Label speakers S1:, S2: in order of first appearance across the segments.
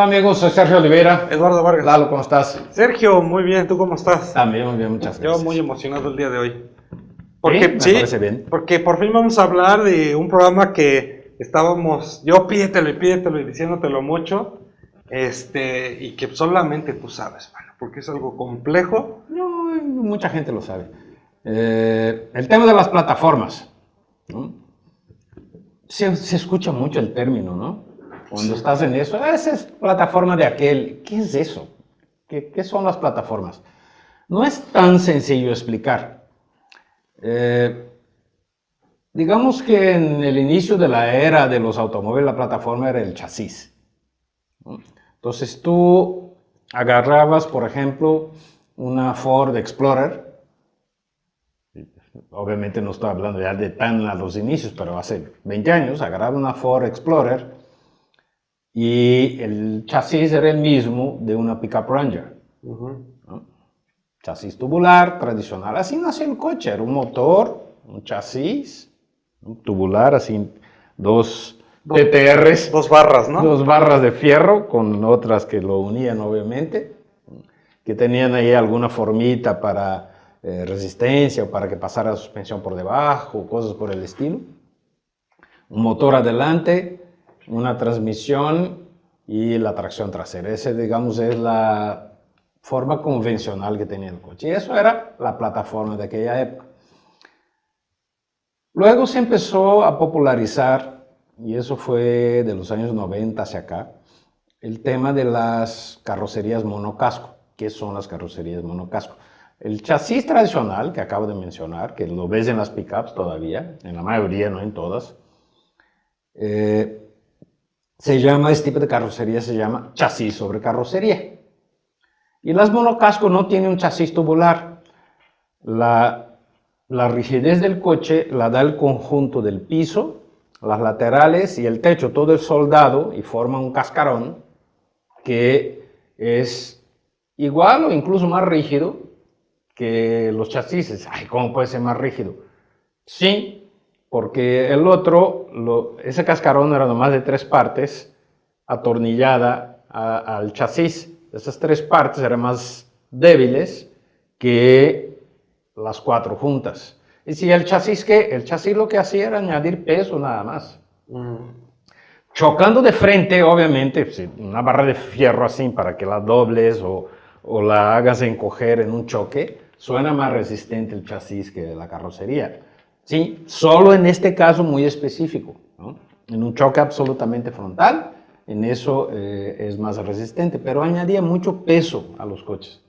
S1: Hola amigos, soy Sergio Oliveira.
S2: Eduardo Vargas.
S1: Lalo, ¿cómo estás?
S2: Sergio, muy bien, ¿tú cómo estás?
S1: También muy bien, muchas gracias.
S2: Yo muy emocionado el día de hoy.
S1: Me parece bien.
S2: Porque por fin vamos a hablar de un programa que estábamos, yo pídetelo y diciéndotelo mucho, y que solamente tú sabes, mano, porque es algo complejo.
S1: No, mucha gente lo sabe. El tema de las plataformas, ¿no? Se escucha mucho el término, ¿no? Cuando estás en eso, esa es plataforma de aquel. ¿Qué es eso? ¿Qué son las plataformas? No es tan sencillo explicar. Digamos que en el inicio de la era de los automóviles, la plataforma era el chasis, ¿no? Entonces tú agarrabas, por ejemplo, una Ford Explorer. Obviamente no estoy hablando ya de tan a los inicios, pero hace 20 años agarraba una Ford Explorer y el chasis era el mismo de una Pickup Ranger, ¿no? Chasis tubular, tradicional. Así nació el coche, era un motor, un chasis, un tubular, así dos TTRs.
S2: Dos barras, ¿no?
S1: Dos barras de fierro con otras que lo unían, obviamente, que tenían ahí alguna formita para resistencia o para que pasara la suspensión por debajo, cosas por el estilo. Un motor adelante, una transmisión y la tracción trasera. Ese, digamos, es la forma convencional que tenía el coche. Y eso era la plataforma de aquella época. Luego se empezó a popularizar, y eso fue de los años 90 hacia acá, el tema de las carrocerías monocasco. ¿Qué son las carrocerías monocasco? El chasis tradicional que acabo de mencionar, que lo ves en las pickups todavía, en la mayoría, no en todas, este tipo de carrocería se llama chasis sobre carrocería. Y las monocasco no tienen un chasis tubular. La rigidez del coche la da el conjunto del piso, las laterales y el techo, todo es soldado y forma un cascarón que es igual o incluso más rígido que los chasis. Ay, ¿cómo puede ser más rígido? Sí, porque el otro, ese cascarón era nomás de 3 partes atornillada al chasis. Esas 3 partes eran más débiles que las 4 juntas. Y si el chasis, ¿qué? El chasis lo que hacía era añadir peso nada más. Chocando de frente, obviamente, una barra de fierro así para que la dobles o la hagas encoger en un choque, suena más resistente el chasis que la carrocería. Sí, solo en este caso muy específico, ¿no? En un choque absolutamente frontal, en eso es más resistente, pero añadía mucho peso a los coches.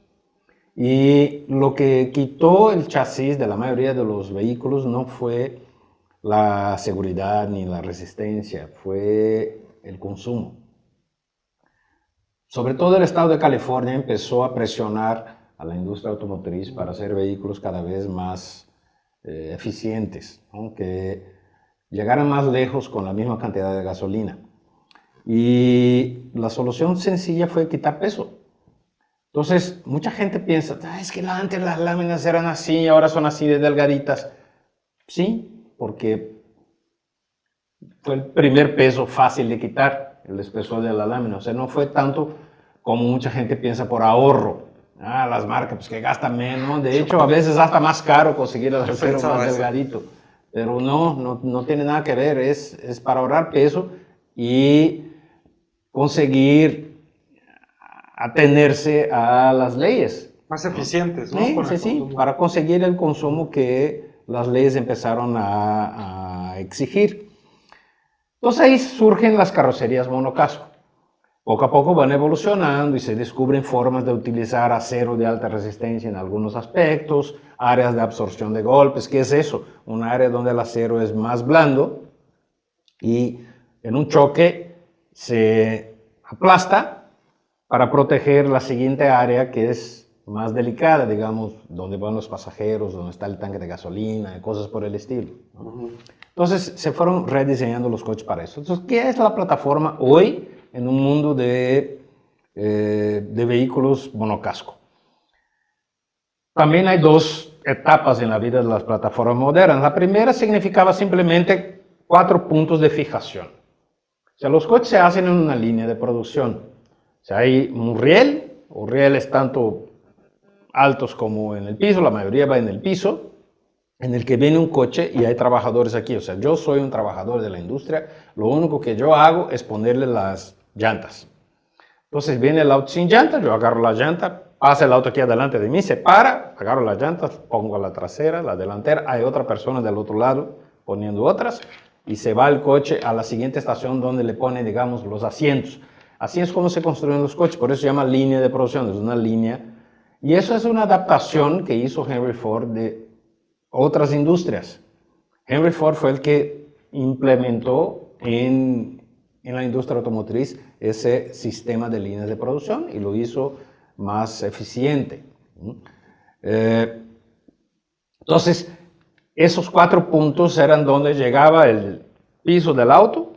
S1: Y lo que quitó el chasis de la mayoría de los vehículos no fue la seguridad ni la resistencia, fue el consumo. Sobre todo el estado de California empezó a presionar a la industria automotriz para hacer vehículos cada vez más eficientes, ¿no? Que llegaran más lejos con la misma cantidad de gasolina. Y la solución sencilla fue quitar peso. Entonces, mucha gente piensa, es que antes las láminas eran así, ahora son así de delgaditas. Sí, porque fue el primer peso fácil de quitar, el espesor de la lámina. O sea, no fue tanto como mucha gente piensa por ahorro. Las marcas pues, que gastan menos. De hecho, a veces hasta más caro conseguir el acero más delgadito. Pero no tiene nada que ver. Es para ahorrar peso y conseguir atenerse a las leyes.
S2: Más eficientes, ¿no?
S1: Sí, para conseguir el consumo que las leyes empezaron a exigir. Entonces ahí surgen las carrocerías monocasco. Poco a poco van evolucionando y se descubren formas de utilizar acero de alta resistencia en algunos aspectos, áreas de absorción de golpes. ¿Qué es eso? Un área donde el acero es más blando y en un choque se aplasta para proteger la siguiente área que es más delicada, digamos, donde van los pasajeros, donde está el tanque de gasolina, cosas por el estilo, ¿no? Entonces se fueron rediseñando los coches para eso. Entonces, ¿qué es la plataforma hoy en un mundo de vehículos monocasco? También hay 2 etapas en la vida de las plataformas modernas. La primera significaba simplemente 4 puntos de fijación. O sea, los coches se hacen en una línea de producción. O sea, hay un riel, o rieles tanto altos como en el piso, la mayoría va en el piso, en el que viene un coche y hay trabajadores aquí. O sea, yo soy un trabajador de la industria, lo único que yo hago es ponerle las llantas. Entonces viene el auto sin llanta, yo agarro la llanta, pasa el auto aquí adelante de mí, se para, agarro las llantas, pongo la trasera, la delantera, hay otra persona del otro lado poniendo otras y se va el coche a la siguiente estación donde le pone, digamos, los asientos. Así es como se construyen los coches, por eso se llama línea de producción, es una línea. Y eso es una adaptación que hizo Henry Ford de otras industrias. Henry Ford fue el que implementó en la industria automotriz ese sistema de líneas de producción y lo hizo más eficiente. Entonces, esos 4 puntos eran donde llegaba el piso del auto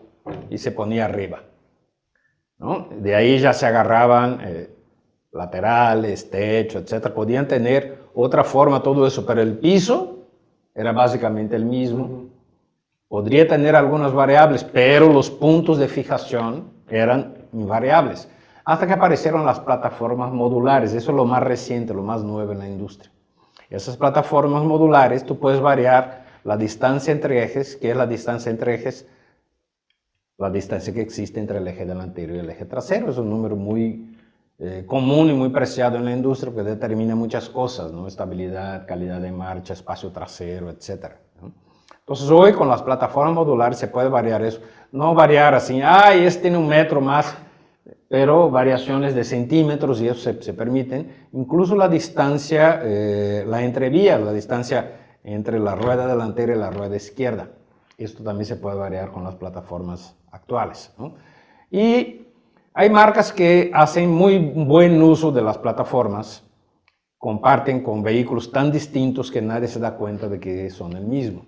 S1: y se ponía arriba, ¿no? De ahí ya se agarraban laterales, techo, etc. Podían tener otra forma todo eso, pero el piso era básicamente el mismo. Podría tener algunas variables, pero los puntos de fijación eran invariables. Hasta que aparecieron las plataformas modulares. Eso es lo más reciente, lo más nuevo en la industria. Esas plataformas modulares, tú puedes variar la distancia entre ejes, que es la distancia entre ejes, la distancia que existe entre el eje delantero y el eje trasero. Es un número muy común y muy preciado en la industria porque determina muchas cosas, ¿no? Estabilidad, calidad de marcha, espacio trasero, etc., ¿no? Entonces hoy con las plataformas modulares se puede variar eso. No variar así, este tiene 1 metro más, pero variaciones de centímetros y eso se permiten. Incluso la distancia, la entrevía, la distancia entre la rueda delantera y la rueda izquierda. Esto también se puede variar con las plataformas actuales, ¿no? Y hay marcas que hacen muy buen uso de las plataformas, comparten con vehículos tan distintos que nadie se da cuenta de que son el mismo.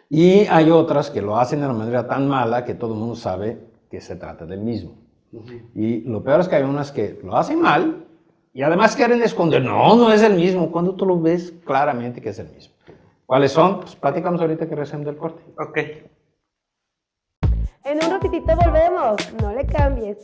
S1: Y hay otras que lo hacen de una manera tan mala que todo el mundo sabe que se trata del mismo. Y lo peor es que hay unas que lo hacen mal y además quieren esconder, no es el mismo, cuando tú lo ves claramente que es el mismo. ¿Cuáles son? Pues platicamos ahorita que regresemos del corte.
S2: Ok.
S3: En un ratitito volvemos, no le cambies.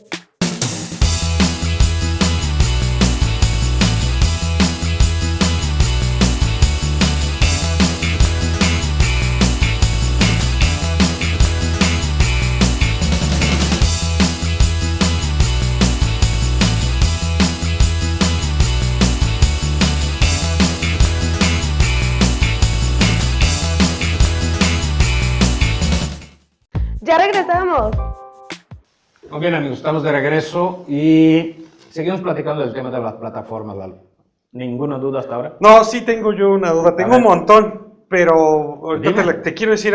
S3: ¡Ya regresamos!
S1: Muy bien, amigos, estamos de regreso y seguimos platicando del tema de las plataformas, Lalo. ¿Ninguna duda hasta ahora?
S2: No, sí tengo yo una duda, tengo un montón, pero ahorita te quiero decir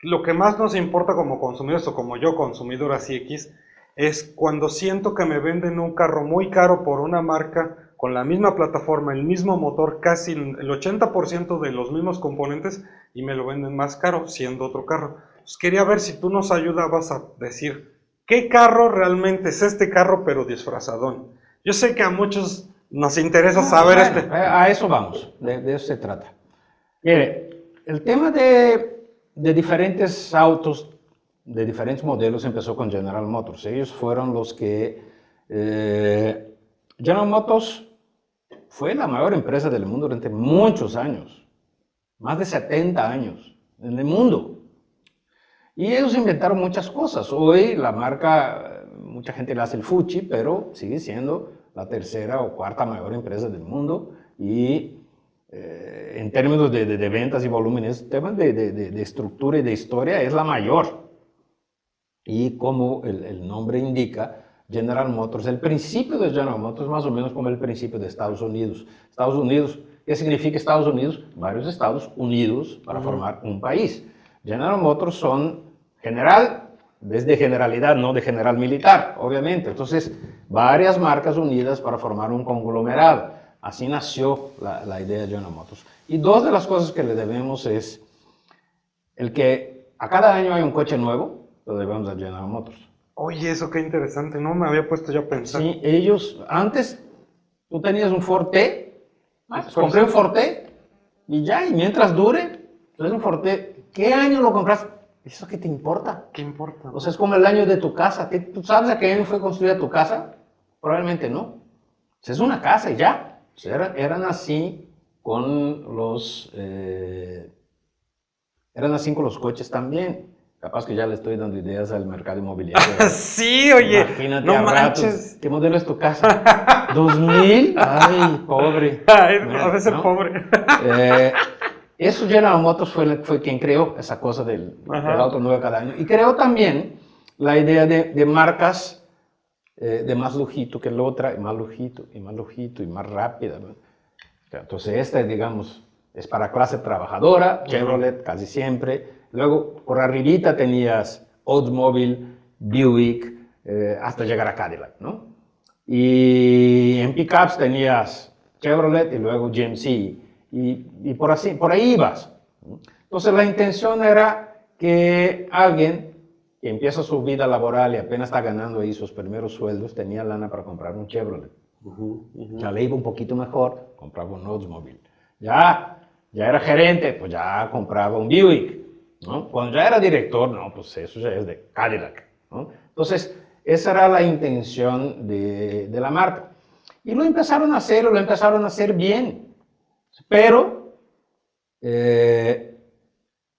S2: lo que más nos importa como consumidores o como yo, consumidor así X, es cuando siento que me venden un carro muy caro por una marca con la misma plataforma, el mismo motor, casi el 80% de los mismos componentes y me lo venden más caro siendo otro carro. Pues quería ver si tú nos ayudabas a decir qué carro realmente es este carro pero disfrazadón. Yo sé que a muchos nos interesa saber
S1: A eso vamos, de eso se trata. Mire, el tema de diferentes autos, de diferentes modelos empezó con General Motors. Ellos fueron los que... General Motors fue la mayor empresa del mundo durante muchos años, más de 70 años en el mundo. Y ellos inventaron muchas cosas. Hoy la marca, mucha gente le hace el fuchi, pero sigue siendo la tercera o cuarta mayor empresa del mundo. Y en términos de ventas y volúmenes, temas de estructura y de historia, es la mayor. Y como el nombre indica, General Motors, el principio de General Motors es más o menos como el principio de Estados Unidos. Estados Unidos, ¿qué significa Estados Unidos? Varios estados unidos para formar un país. General Motors son general, desde generalidad, no de general militar, obviamente. Entonces, varias marcas unidas para formar un conglomerado. Así nació la idea de General Motors. Y dos de las cosas que le debemos es el que a cada año hay un coche nuevo, lo debemos a General Motors.
S2: Oye, eso qué interesante, no me había puesto yo a pensar.
S1: Sí, ellos, antes, tú tenías un Ford T, pues compré un Ford T, y ya, y mientras dure, entonces un Ford T, ¿qué año lo compraste? ¿Eso qué te importa?
S2: ¿Qué importa?
S1: O sea, es como el año de tu casa. ¿Tú sabes a qué año fue construida tu casa? Probablemente no. O sea, es una casa y ya. O sea, eran así con los... eran así con los coches también. Capaz que ya le estoy dando ideas al mercado inmobiliario.
S2: Sí, oye,
S1: Imagínate
S2: no
S1: a ratos.
S2: manches.
S1: ¿Qué modelo es tu casa? ¿2000? Ay, pobre.
S2: Ay, a veces
S1: ¿No?
S2: pobre.
S1: Eso General Motors fue quien creó esa cosa del auto nuevo cada año. Y creó también la idea de marcas de más lujito que la otra, y más lujito, y más lujito, y más rápida, ¿no? Entonces esta, digamos, es para clase trabajadora, Chevrolet casi siempre. Luego, por arribita tenías Oldsmobile, Buick, hasta llegar a Cadillac, ¿no? Y en pickups tenías Chevrolet y luego GMC. Y por ahí ibas. Entonces la intención era que alguien que empieza su vida laboral y apenas está ganando ahí sus primeros sueldos, tenía lana para comprar un Chevrolet. Ya le iba un poquito mejor, compraba un Oldsmobile. Ya era gerente, pues ya compraba un Buick, ¿no? Cuando ya era director, no, pues eso ya es de Cadillac, ¿no? Entonces, esa era la intención de la marca. Y lo empezaron a hacer bien. Pero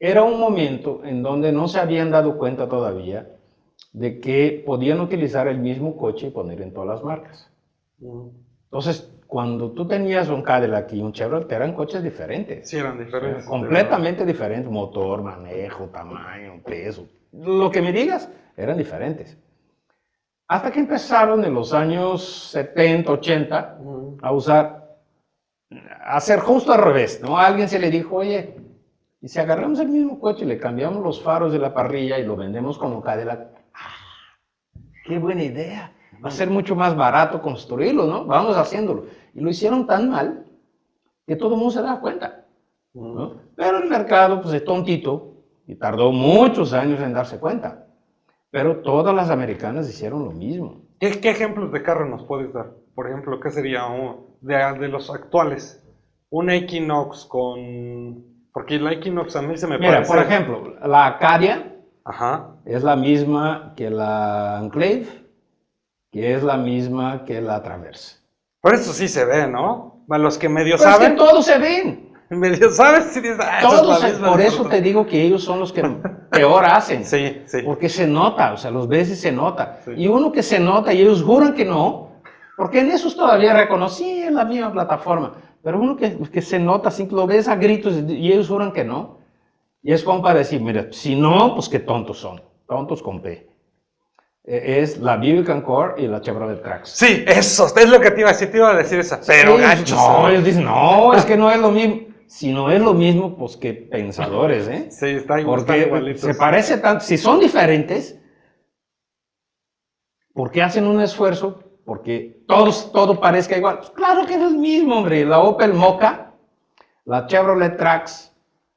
S1: era un momento en donde no se habían dado cuenta todavía de que podían utilizar el mismo coche y poner en todas las marcas. Entonces, cuando tú tenías un Cadillac y un Chevrolet, eran coches diferentes.
S2: Sí, eran diferentes.
S1: Completamente diferentes. Motor, manejo, tamaño, peso. Lo que me digas, eran diferentes. Hasta que empezaron en los años 70, 80 a hacer justo al revés, ¿no? A alguien se le dijo, oye, y si agarramos el mismo coche y le cambiamos los faros de la parrilla y lo vendemos como Cadillac, ¡qué buena idea! Va a ser mucho más barato construirlo, ¿no? Vamos haciéndolo. Y lo hicieron tan mal que todo el mundo se da cuenta, ¿no? Pero el mercado, pues, es tontito y tardó muchos años en darse cuenta. Pero todas las americanas hicieron lo mismo.
S2: ¿Qué ejemplos de carro nos puedes dar? Por ejemplo, ¿qué sería de los actuales? Un Equinox con... Porque la Equinox a mí se me parece...
S1: Mira, por ejemplo, la Acadia
S2: Ajá.
S1: es la misma que la Enclave, que es la misma que la Traverse.
S2: Por eso sí se ve, ¿no? A los que medio
S1: Pero
S2: saben...
S1: es que todos se ven.
S2: Medio sabes si dices, esa es la misma.
S1: Por eso te digo que ellos son los que peor hacen.
S2: Sí.
S1: Porque se nota, o sea, los ves y se nota.
S2: Sí.
S1: Y uno que se nota y ellos juran que no, porque en esos todavía reconocí en la misma plataforma. Pero uno que se nota, así que lo ves a gritos y ellos juran que no. Y es como para decir, mira, si no, pues qué tontos son. Tontos con P. Es la Buick Encore y la Chevrolet Trax.
S2: Sí, eso, es lo que te iba a decir esa. Pero
S1: Sí,
S2: gachos.
S1: no, ellos dicen, no, es que no es lo mismo. Si no es lo mismo, pues qué pensadores, ¿eh?
S2: Sí, está
S1: Porque
S2: igualitos.
S1: se parece tanto. Si son diferentes, ¿por qué hacen un esfuerzo? Porque todo parezca igual. Pues claro que es el mismo, hombre. La Opel Mokka, la Chevrolet Trax,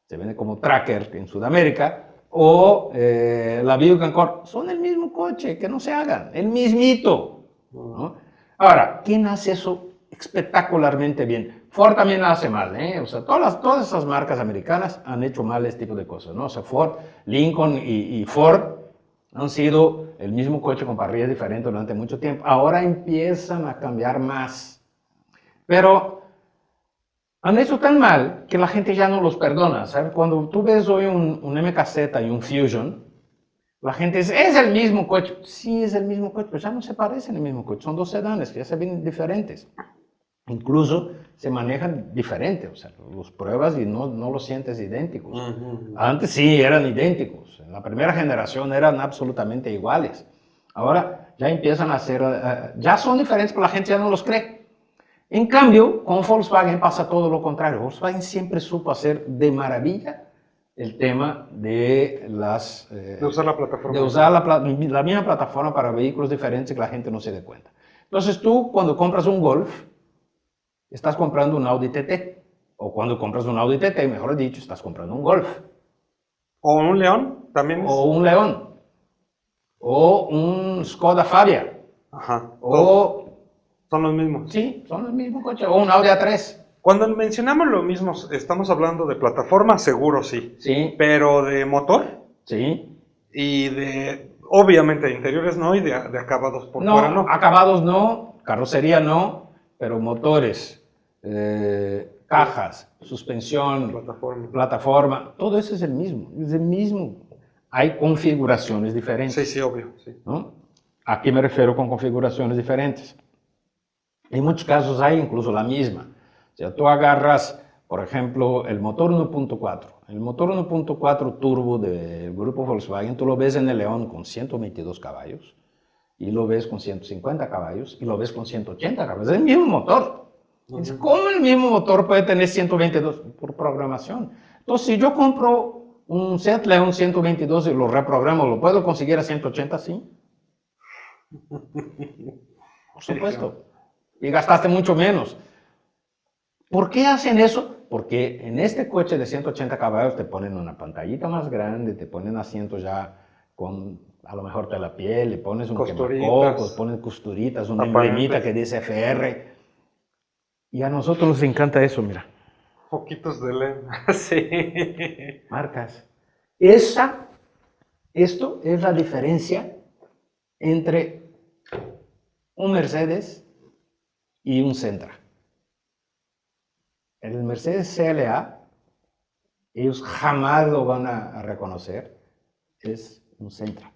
S1: se vende como Tracker en Sudamérica, o la Buick Encore, son el mismo coche, que no se hagan, el mismito, ¿no? Ahora, ¿quién hace eso espectacularmente bien? Ford también la hace mal, ¿eh? O sea, todas esas marcas americanas han hecho mal este tipo de cosas, ¿no? O sea, Ford, Lincoln y Ford han sido el mismo coche con parrillas diferentes durante mucho tiempo. Ahora empiezan a cambiar más. Pero han hecho tan mal que la gente ya no los perdona, ¿sabes? Cuando tú ves hoy un MKZ y un Fusion, la gente dice, es el mismo coche. Sí, es el mismo coche, pero ya no se parecen el mismo coche. Son dos sedanes que ya se ven diferentes. Incluso se manejan diferente, o sea, los pruebas y no los sientes idénticos. Antes sí eran idénticos, en la primera generación eran absolutamente iguales. Ahora ya empiezan a ser, ya son diferentes, pero la gente ya no los cree. En cambio, con Volkswagen pasa todo lo contrario. Volkswagen siempre supo hacer de maravilla el tema de
S2: de usar la plataforma.
S1: De usar la misma plataforma para vehículos diferentes que la gente no se dé cuenta. Entonces tú, cuando compras un Golf, estás comprando un Audi TT, o cuando compras un Audi TT, mejor dicho, estás comprando un Golf.
S2: O un León, también.
S1: O un León. O un Skoda Fabia.
S2: Ajá. Son los mismos.
S1: Sí, son el mismo coche. O un Audi A3.
S2: Cuando mencionamos lo mismo, estamos hablando de plataforma, seguro sí.
S1: Sí.
S2: Pero de motor,
S1: Sí.
S2: Y obviamente de interiores no, y de acabados por fuera no.
S1: Acabados no, carrocería no, pero motores, cajas, suspensión, plataforma, todo eso es el mismo. Hay configuraciones diferentes.
S2: Sí, obvio. Sí.
S1: ¿No? ¿A qué me refiero con configuraciones diferentes? En muchos casos hay incluso la misma. O sea, tú agarras, por ejemplo, el motor 1.4. El motor 1.4 turbo del grupo Volkswagen, tú lo ves en el León con 122 caballos, y lo ves con 150 caballos, y lo ves con 180 caballos. Es el mismo motor. ¿Cómo el mismo motor puede tener 122 por programación? Entonces, si yo compro un Seat León 122 y lo reprogramo, ¿lo puedo conseguir a 180? Sí. Por supuesto. Y gastaste mucho menos. ¿Por qué hacen eso? Porque en este coche de 180 caballos te ponen una pantallita más grande, te ponen asientos ya con, a lo mejor, telapiel, le pones un quemacocos, pones costuritas, una emblemita que dice FR. Y a nosotros nos encanta eso, mira.
S2: Poquitos de LED. Sí.
S1: Marcas. Esto es la diferencia entre un Mercedes y un Sentra. El Mercedes CLA, ellos jamás lo van a reconocer, es un Sentra.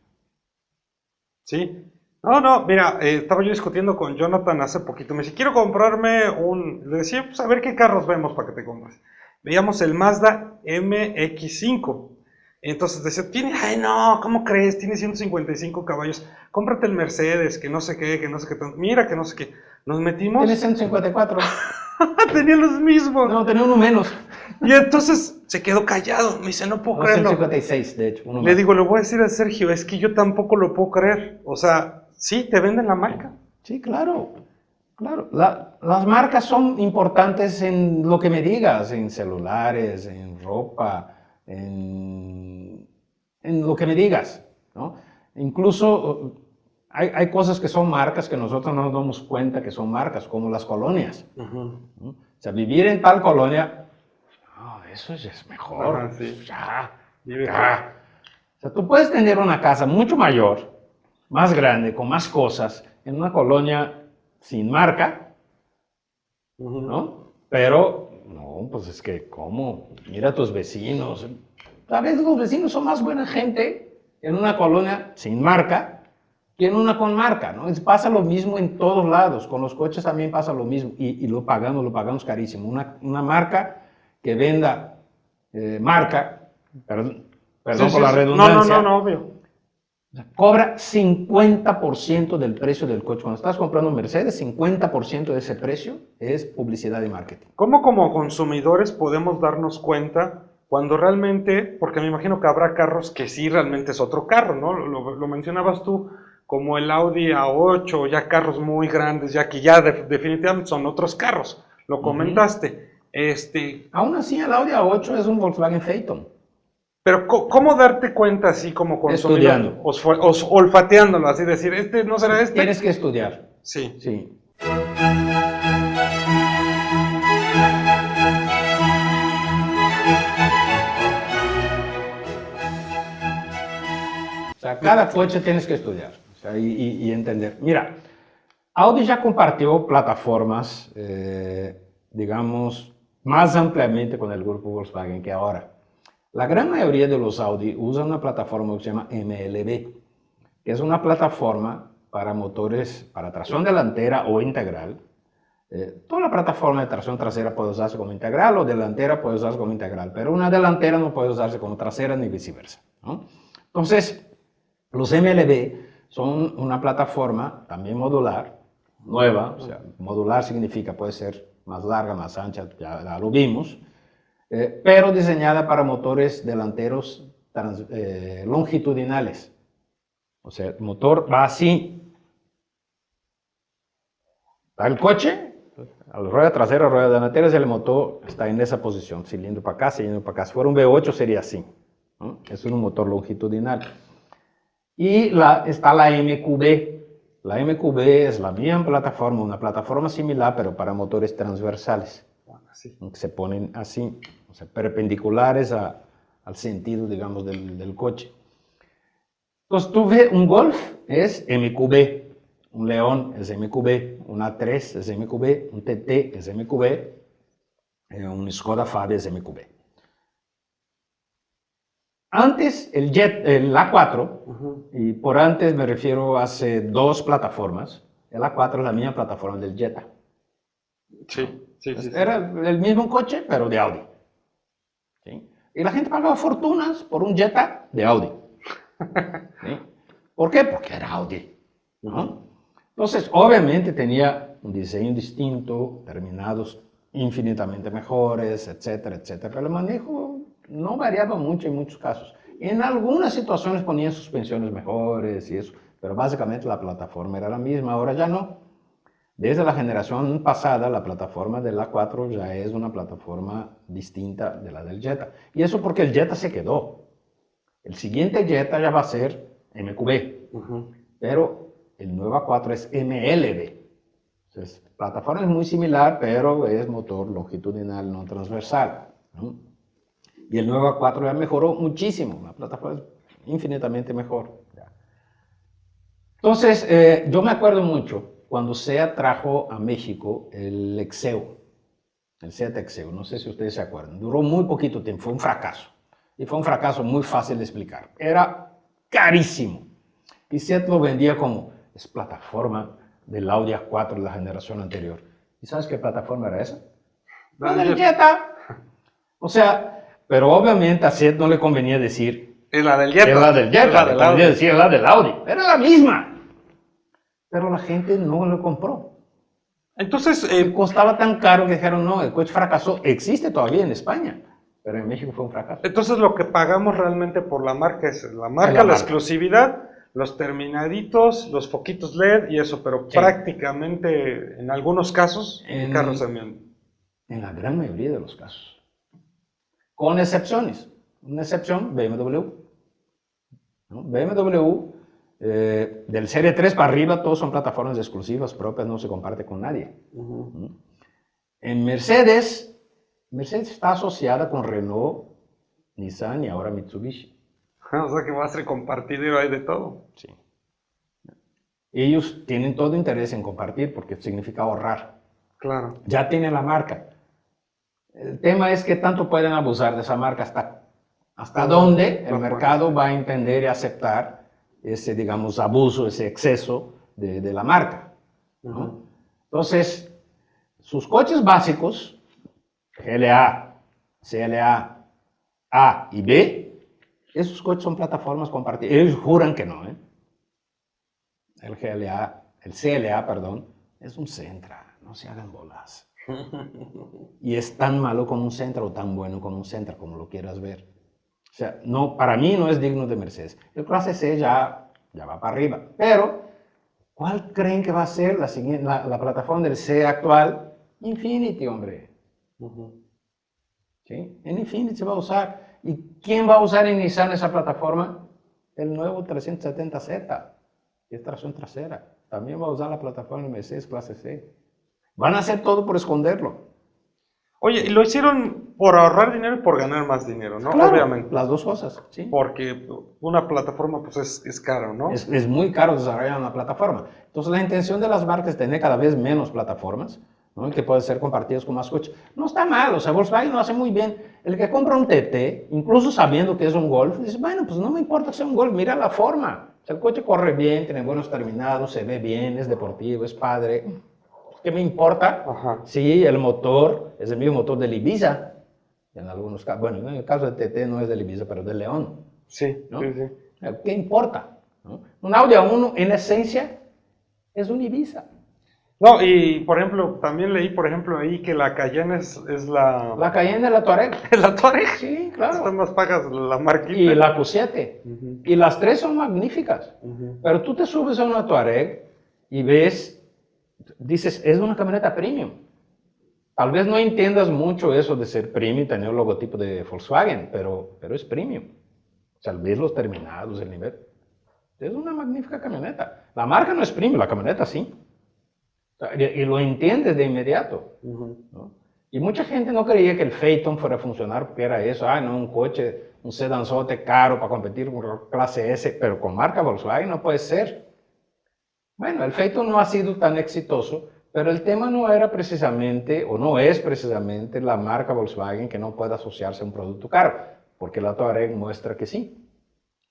S2: Sí. No, mira, estaba yo discutiendo con Jonathan hace poquito. Me dice, quiero comprarme le decía, pues a ver qué carros vemos para que te compres. Veíamos el Mazda MX-5. Entonces decía, ay no, ¿cómo crees? Tiene 155 caballos. Cómprate el Mercedes, que no sé qué, mira, que no sé qué. Nos metimos.
S1: Tiene 154.
S2: Tenía los mismos.
S1: No, tenía uno menos.
S2: Y entonces se quedó callado. Me dice, no puedo creerlo.
S1: 156, de hecho.
S2: Le digo, le voy a decir a Sergio, es que yo tampoco lo puedo creer. O sea, ¿sí te venden la marca?
S1: Sí, claro. Las marcas son importantes en lo que me digas, en celulares, en ropa, en lo que me digas, ¿no? Incluso hay cosas que son marcas que nosotros no nos damos cuenta que son marcas, como las colonias. ¿No? O sea, vivir en tal colonia, eso ya es mejor.
S2: Sí.
S1: Ya. O sea, tú puedes tener una casa mucho mayor, más grande, con más cosas, en una colonia sin marca, ¿no? Pero, no, pues es que, ¿cómo? Mira a tus vecinos. A veces los vecinos son más buena gente en una colonia sin marca que en una con marca, ¿no? Pasa lo mismo en todos lados. Con los coches también pasa lo mismo. Y lo pagamos carísimo. Una marca que venda marca, perdón por la redundancia.
S2: No, obvio.
S1: Cobra 50% del precio del coche. Cuando estás comprando un Mercedes, 50% de ese precio es publicidad y marketing.
S2: ¿Cómo como consumidores podemos darnos cuenta cuando realmente, porque me imagino que habrá carros que sí realmente es otro carro, ¿no? Lo mencionabas tú, como el Audi A8, ya carros muy grandes, ya que ya definitivamente son otros carros. Lo comentaste.
S1: Aún así, el Audi A8 es un Volkswagen Phaeton.
S2: Pero ¿cómo darte cuenta así como consumidor?
S1: Estudiando.
S2: Olfateándolo, así decir, ¿no será este?
S1: Tienes que estudiar.
S2: Sí.
S1: O sea, cada coche tienes que estudiar, o sea, y entender. Mira, Audi ya compartió plataformas, digamos, más ampliamente con el grupo Volkswagen que ahora. La gran mayoría de los Audi usan una plataforma que se llama MLB, que es una plataforma para motores para tracción delantera o integral. Toda la plataforma de tracción trasera puede usarse como integral o delantera puede usarse como integral, pero una delantera no puede usarse como trasera ni viceversa, ¿no? Entonces, los MLB son una plataforma también modular, nueva. O sea, modular significa puede ser más larga, más ancha, ya lo vimos, pero diseñada para motores delanteros longitudinales. O sea, el motor va así. Está el coche, a la rueda trasera, rueda delantera, el motor está en esa posición, cilindro para acá, cilindro para acá. Si fuera un V8 sería así, ¿no? Es un motor longitudinal. Y está la MQB. La MQB es la misma plataforma, una plataforma similar, pero para motores transversales.
S2: Así.
S1: Se ponen así, o sea, perpendiculares a al sentido, digamos, del coche. Entonces tuve un Golf, es MQB, un León es MQB, un A3 es MQB, un TT es MQB, un Skoda Fabia es MQB. Antes, el A4, y por antes me refiero a hace 2 plataformas, el A4 es la misma plataforma del Jetta.
S2: Sí.
S1: Era el mismo coche, pero de Audi. ¿Sí? Y la gente pagaba fortunas por un Jetta de Audi. ¿Sí? ¿Por qué? Porque era Audi, ¿no? Entonces, obviamente tenía un diseño distinto, terminados infinitamente mejores, etcétera, etcétera. Pero el manejo no variaba mucho en muchos casos. En algunas situaciones ponían suspensiones mejores y eso, pero básicamente la plataforma era la misma, ahora ya no. Desde la generación pasada, la plataforma del A4 ya es una plataforma distinta de la del Jetta. Y eso porque el Jetta se quedó. El siguiente Jetta ya va a ser MQB, pero el nuevo A4 es MLB. Entonces, la plataforma es muy similar, pero es motor longitudinal, no transversal, ¿no? Y el nuevo A4 ya mejoró muchísimo, la plataforma es infinitamente mejor. Entonces, yo me acuerdo mucho cuando SEAT trajo a México el Exeo, el SEAT Exeo, no sé si ustedes se acuerdan, duró muy poquito tiempo, fue un fracaso. Y fue un fracaso muy fácil de explicar. Era carísimo. Y SEAT lo vendía como, es plataforma del Audi A4 de la generación anterior. ¿Y sabes qué plataforma era esa? La del Jetta. O sea, pero obviamente a SEAT no le convenía decir,
S2: es la del Jetta.
S1: Es la del Jetta, le convenía decir, es la del Audi. Era la misma. Pero la gente no lo compró.
S2: Entonces,
S1: costaba tan caro que dijeron, no, el coche fracasó. Existe todavía en España. Pero en México fue un fracaso.
S2: Entonces lo que pagamos realmente por la marca es la marca, la exclusividad, los terminaditos, los foquitos LED y eso, pero sí, prácticamente en algunos casos el carro se me...
S1: En la gran mayoría de los casos. Con excepciones. Una excepción, BMW. ¿No? BMW, del Serie 3 para arriba, todos son plataformas exclusivas propias, no se comparte con nadie. En Mercedes está asociada con Renault, Nissan y ahora Mitsubishi.
S2: O sea que va a ser compartidero, hay de todo.
S1: Sí. Ellos tienen todo interés en compartir porque significa ahorrar.
S2: Claro.
S1: Ya tienen la marca. El tema es que tanto pueden abusar de esa marca hasta dónde el mercado va a entender y aceptar ese, digamos, abuso, ese exceso de la marca, ¿no? Entonces, sus coches básicos, GLA, CLA, A y B, esos coches son plataformas compartidas. Ellos juran que no, ¿eh? El CLA, perdón, es un Sentra, no se hagan bolas. Y es tan malo como un Sentra o tan bueno como un Sentra, como lo quieras ver. O sea, no, para mí no es digno de Mercedes. El clase C ya va para arriba. Pero, ¿cuál creen que va a ser la plataforma del C actual? Infiniti, hombre. ¿Sí? En Infiniti se va a usar. ¿Y quién va a usar en Nissan esa plataforma? El nuevo 370Z, que es tracción trasera. También va a usar la plataforma de Mercedes clase C. Van a hacer todo por esconderlo.
S2: Oye, y lo hicieron por ahorrar dinero y por ganar más dinero, ¿no?
S1: Claro,
S2: obviamente.
S1: Las dos cosas, sí.
S2: Porque una plataforma pues es caro, ¿no?
S1: Es muy caro desarrollar una plataforma. Entonces la intención de las marcas es tener cada vez menos plataformas, ¿no? Que pueden ser compartidas con más coches. No está mal, o sea, Volkswagen lo hace muy bien. El que compra un TT, incluso sabiendo que es un Golf, dice, bueno, pues no me importa que sea un Golf, mira la forma. O sea, el coche corre bien, tiene buenos terminados, se ve bien, es deportivo, es padre. ¿Qué me importa?
S2: Ajá.
S1: Sí, el motor es el mismo motor del Ibiza. En algunos casos, bueno, en el caso de TT no es del Ibiza, pero del León.
S2: Sí,
S1: ¿no?
S2: sí, sí.
S1: ¿Qué importa? ¿No? Un Audi A1 en esencia es un Ibiza.
S2: No, y por ejemplo, también leí, por ejemplo, ahí que la Cayenne es la...
S1: La Cayenne es la Touareg.
S2: ¿La Touareg?
S1: Sí, claro.
S2: Están más pagas la marquita.
S1: Y la Q7. Y las tres son magníficas. Pero tú te subes a una Touareg y ves, dices, es una camioneta premium. Tal vez no entiendas mucho eso de ser premium, tener el logotipo de Volkswagen, pero es premium. O sea, ves los terminados, el nivel. Es una magnífica camioneta. La marca no es premium, la camioneta sí. O sea, y lo entiendes de inmediato, ¿no? Y mucha gente no creía que el Phaeton fuera a funcionar porque era eso, no, un coche, un sedanzote caro para competir con la clase S, pero con marca Volkswagen no puede ser. Bueno, el Phaeton no ha sido tan exitoso, pero el tema no era precisamente, o no es precisamente la marca Volkswagen que no pueda asociarse a un producto caro, porque la Touareg muestra que sí.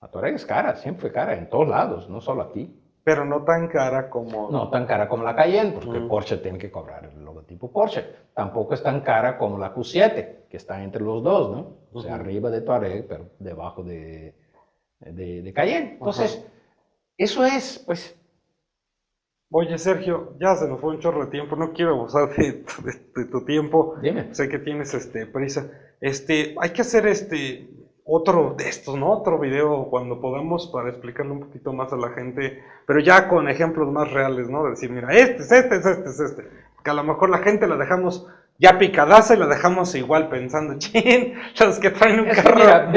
S1: La Touareg es cara, siempre fue cara, en todos lados, no solo aquí.
S2: Pero no tan cara como...
S1: No tan cara como la Cayenne, porque Porsche tiene que cobrar el logotipo Porsche. Tampoco es tan cara como la Q7, que está entre los dos, ¿no? O sea, arriba de Touareg, pero debajo de Cayenne. Entonces, eso es, pues...
S2: Oye, Sergio, ya se nos fue un chorro de tiempo, no quiero abusar de tu tiempo.
S1: Dime.
S2: Sé que tienes prisa. Hay que hacer otro de estos, ¿no? Otro video cuando podamos para explicarle un poquito más a la gente, pero ya con ejemplos más reales, ¿no? De decir, mira, este es este. Que a lo mejor la gente la dejamos ya picadaza y la dejamos igual pensando, chin, los que traen un carro.
S1: Mira,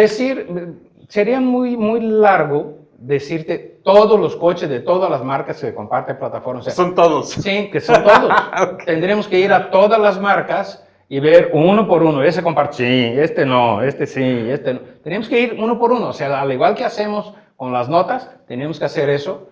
S1: sería muy, muy largo decirte todos los coches de todas las marcas que comparten plataformas. O sea,
S2: son todos.
S1: Sí, que son todos.
S2: Okay.
S1: Tendremos que ir a todas las marcas y ver uno por uno, ese comparte, sí, este no, este sí, este no. Tenemos que ir uno por uno, o sea, al igual que hacemos con las notas, tenemos que hacer eso.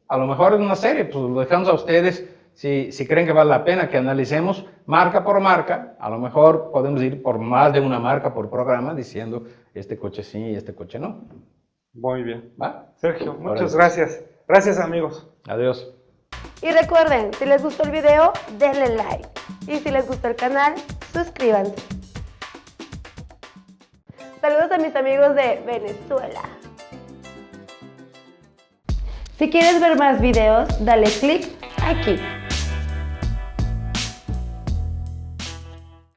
S1: A lo mejor en una serie, pues lo dejamos a ustedes, si creen que vale la pena que analicemos marca por marca, a lo mejor podemos ir por más de una marca por programa diciendo este coche sí y este coche no.
S2: Muy bien.
S1: ¿Va?
S2: Sergio, muchas gracias. Gracias, amigos.
S1: Adiós.
S3: Y recuerden, si les gustó el video, denle like. Y si les gustó el canal, suscríbanse. Saludos a mis amigos de Venezuela. Si quieres ver más videos, dale click aquí.